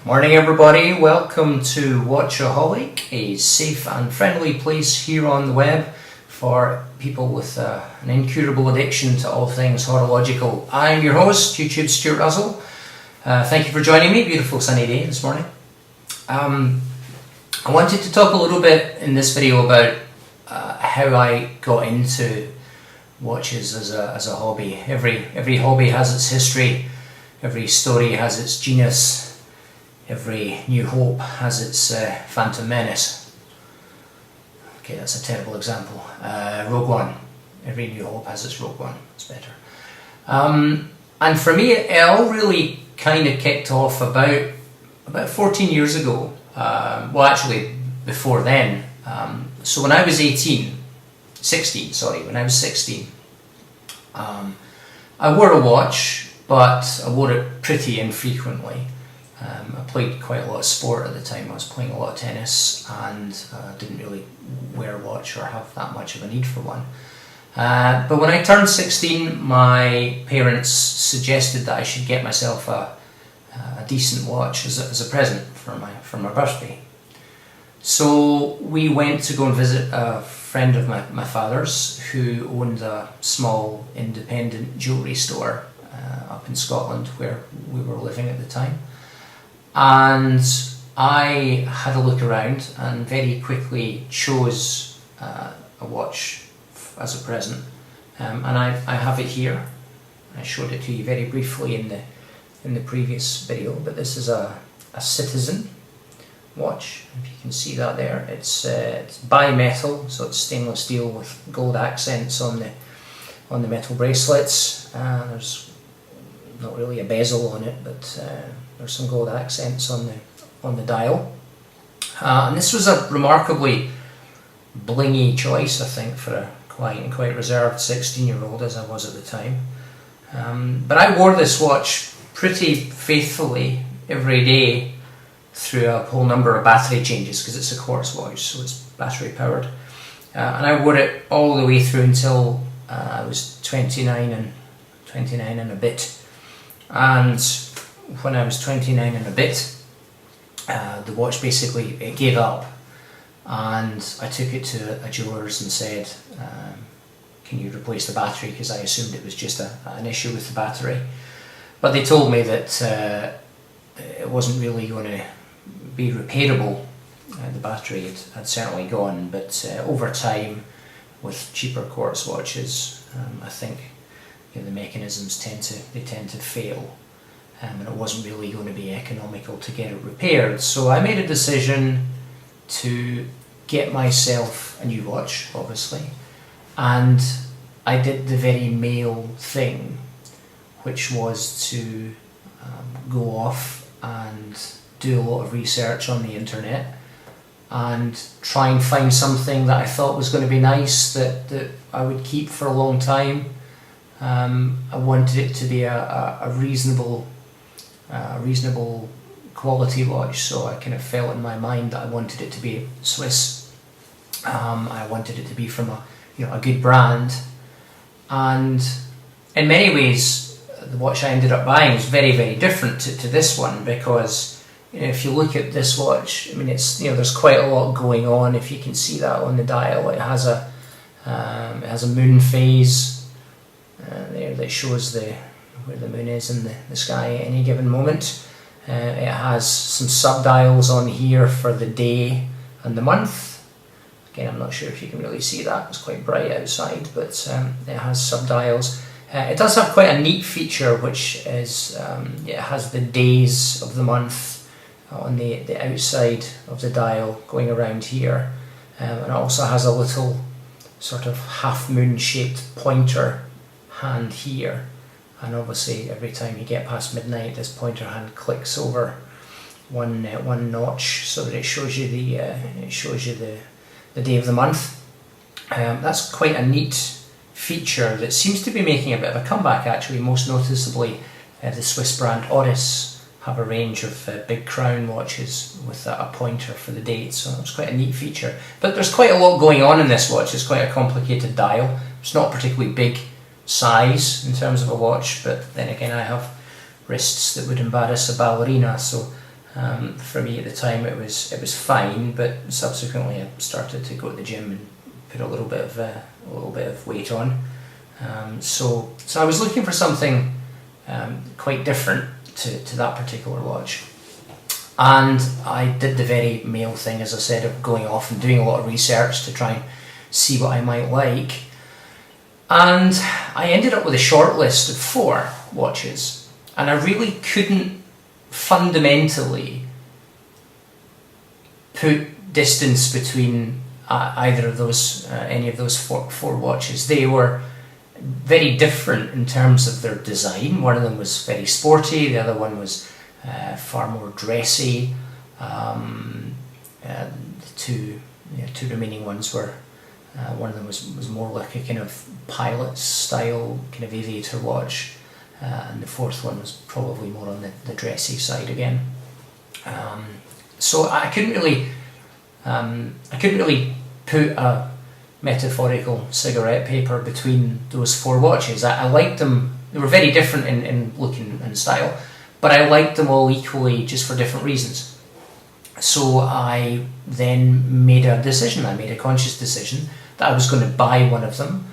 Morning everybody, welcome to Watchoholic, a safe and friendly place here on the web for people with an incurable addiction to all things horological. I'm your host, YouTube Stuart Russell. Thank you for joining me, beautiful sunny day this morning. I wanted to talk a little bit in this video about how I got into watches as a hobby. Every hobby has its history, every story has its genius. Every new hope has its Phantom Menace. Okay, that's a terrible example. Rogue One. Every new hope has its Rogue One. It's better. And for me, it all really kind of kicked off about 14 years ago. Well, actually, before then. So when I was 16, when I was 16, I wore a watch, but I wore it pretty infrequently. I played quite a lot of sport at the time. I was playing a lot of tennis and didn't really wear a watch or have that much of a need for one. But when I turned 16, my parents suggested that I should get myself a decent watch as a present for my birthday. So we went to go and visit a friend of my father's who owned a small independent jewellery store up in Scotland where we were living at the time. And I had a look around and very quickly chose a watch as a present, and I have it here. I showed it to you very briefly in the previous video, but this is a Citizen watch. If you can see that there, it's bimetal, so it's stainless steel with gold accents on the metal bracelets. There's not really a bezel on it, but there's some gold accents on the dial. And this was a remarkably blingy choice, I think, for a quite reserved 16-year-old as I was at the time. But I wore this watch pretty faithfully every day through a whole number of battery changes because it's a quartz watch, so it's battery powered. And I wore it all the way through until I was 29 and a bit. And when I was 29 and a bit, the watch basically it gave up, and I took it to a jeweller's and said, can you replace the battery, because I assumed it was just an issue with the battery. But they told me that it wasn't really going to be repairable. The battery had certainly gone, but over time with cheaper quartz watches, I think the mechanisms tend to fail. And it wasn't really going to be economical to get it repaired. So I made a decision to get myself a new watch, obviously, and I did the very male thing, which was to go off and do a lot of research on the internet and try and find something that I thought was going to be nice, that I would keep for a long time. I wanted it to be a reasonable quality watch, so I kind of felt in my mind that I wanted it to be Swiss. I wanted it to be from a good brand, and in many ways the watch I ended up buying is very, very different to this one, because if you look at this watch, I mean, it's there's quite a lot going on. If you can see that on the dial, it has a moon phase there that shows where the moon is in the sky at any given moment. It has some sub-dials on here for the day and the month. Again, I'm not sure if you can really see that, it's quite bright outside, but it has sub-dials. It does have quite a neat feature, which is it has the days of the month on the outside of the dial going around here. And it also has a little sort of half-moon shaped pointer hand here. And obviously, every time you get past midnight, this pointer hand clicks over one notch, so that it shows you the day of the month. That's quite a neat feature that seems to be making a bit of a comeback. Actually, most noticeably, the Swiss brand Oris have a range of big crown watches with a pointer for the date. So it's quite a neat feature. But there's quite a lot going on in this watch. It's quite a complicated dial. It's not particularly big size in terms of a watch, but then again I have wrists that would embarrass a ballerina, so For me at the time, it was fine, but subsequently I started to go to the gym and put a little bit of weight on. So I was looking for something quite different to that particular watch. And I did the very male thing, as I said, of going off and doing a lot of research to try and see what I might like. And I ended up with a short list of 4 watches, and I really couldn't fundamentally put distance between either of those, any of those four watches. They were very different in terms of their design. One of them was very sporty, the other one was far more dressy. The two remaining ones were, one of them was more like a kind of pilot style kind of aviator watch, and the fourth one was probably more on the dressy side again. So I couldn't really put a metaphorical cigarette paper between those 4 watches. I liked them. They were very different in look and style, but I liked them all equally, just for different reasons. So I then made a decision. I made a conscious decision that I was going to buy one of them,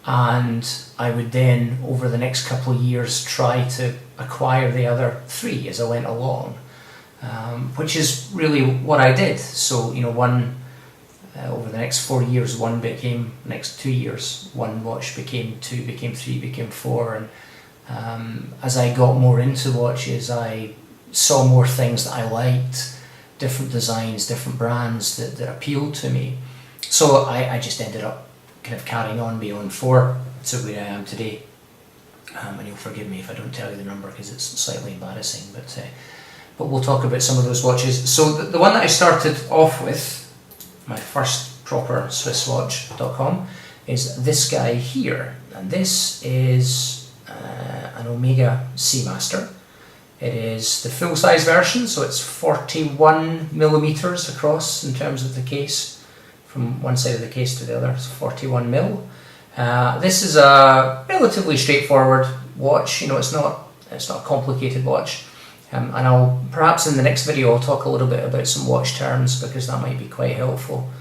and I would then, over the next couple of years, try to acquire the other 3 as I went along, which is really what I did. So, one, over the next 4 years, next 2 years, one watch became 2, became 3, became 4, and as I got more into watches, I saw more things that I liked, different designs, different brands that appealed to me. So I just ended up kind of carrying on beyond 4 to where I am today. And you'll forgive me if I don't tell you the number because it's slightly embarrassing, but we'll talk about some of those watches. So the one that I started off with, my first proper Swisswatch.com, is this guy here, and this is an Omega Seamaster. It is the full-size version, so it's 41 millimeters across in terms of the case, from one side of the case to the other. It's 41 mil. This is a relatively straightforward watch. It's not a complicated watch. And I'll perhaps in the next video I'll talk a little bit about some watch terms, because that might be quite helpful.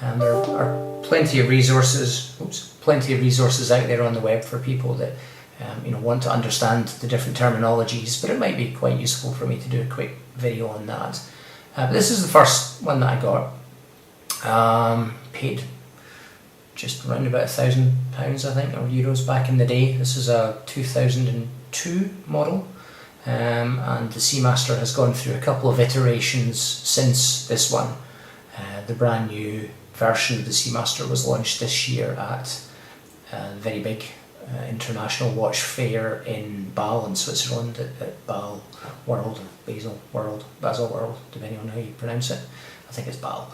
There are plenty of resources out there on the web for people that want to understand the different terminologies, but it might be quite useful for me to do a quick video on that. This is the first one that I got. Paid just around about £1,000, I think, or euros back in the day. This is a 2002 model. And the Seamaster has gone through a couple of iterations since this one. The brand new version of the Seamaster was launched this year at a very big international watch fair in Basel in Switzerland, at Basel World, depending on how you pronounce it. I think it's Basel.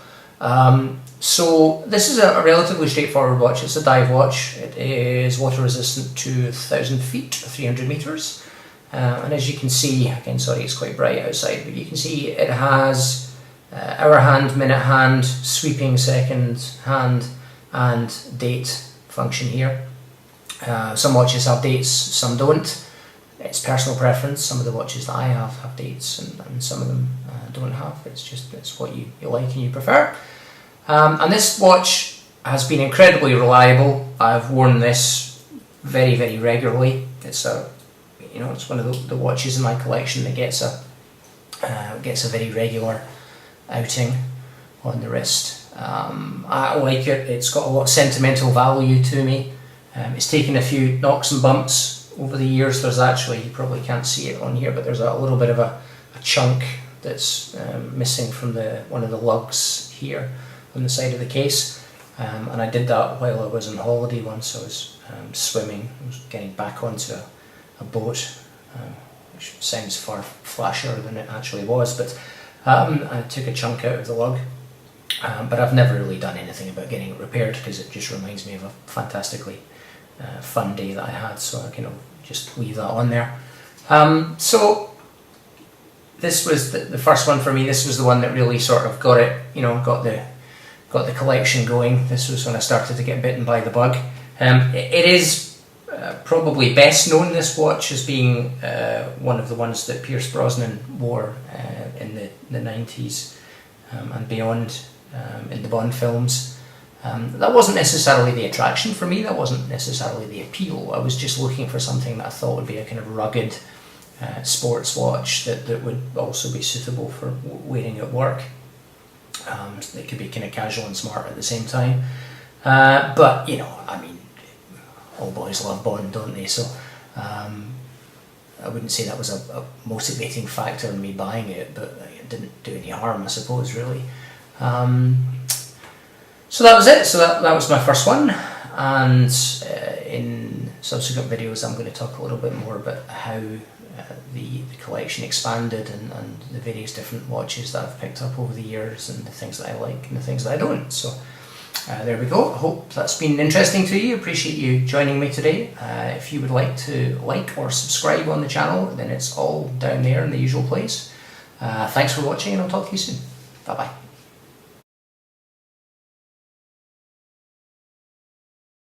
So this is a relatively straightforward watch. It's a dive watch. It is water resistant to 1,000 feet, 300 meters. And as you can see, again, sorry, it's quite bright outside, but you can see it has hour hand, minute hand, sweeping second hand, and date function here. Some watches have dates, some don't. It's personal preference. Some of the watches that I have dates, and some of them don't have. It's what you like and you prefer. And this watch has been incredibly reliable. I've worn this very, very regularly. It's one of the watches in my collection that gets a very regular outing on the wrist. I like it. It's got a lot of sentimental value to me. It's taken a few knocks and bumps over the years. There's actually, you probably can't see it on here, but there's a little bit of a chunk that's missing from one of the lugs here on the side of the case. And I did that while I was on holiday once. I was swimming. I was getting back onto a boat, which sounds far flashier than it actually was, but I took a chunk out of the lug, but I've never really done anything about getting it repaired, because it just reminds me of a fantastically fun day that I had, so I can just leave that on there. So this was the first one for me. This was the one that really sort of got it, got the collection going. This was when I started to get bitten by the bug. It is probably best known, this watch, as being one of the ones that Pierce Brosnan wore in the 90s and beyond, in the Bond films. That wasn't necessarily the attraction for me, that wasn't necessarily the appeal. I was just looking for something that I thought would be a kind of rugged sports watch that would also be suitable for wearing at work. It could be kind of casual and smart at the same time. But, you know, I mean, all boys love Bond, don't they? So I wouldn't say that was a motivating factor in me buying it, but it didn't do any harm, I suppose, really. So that was it. So that was my first one, and in subsequent videos I'm going to talk a little bit more about how the collection expanded and the various different watches that I've picked up over the years, and the things that I like and the things that I don't. So there we go. I hope that's been interesting to you. Appreciate you joining me today. If you would like to like or subscribe on the channel, then it's all down there in the usual place. Thanks for watching, and I'll talk to you soon. Bye bye.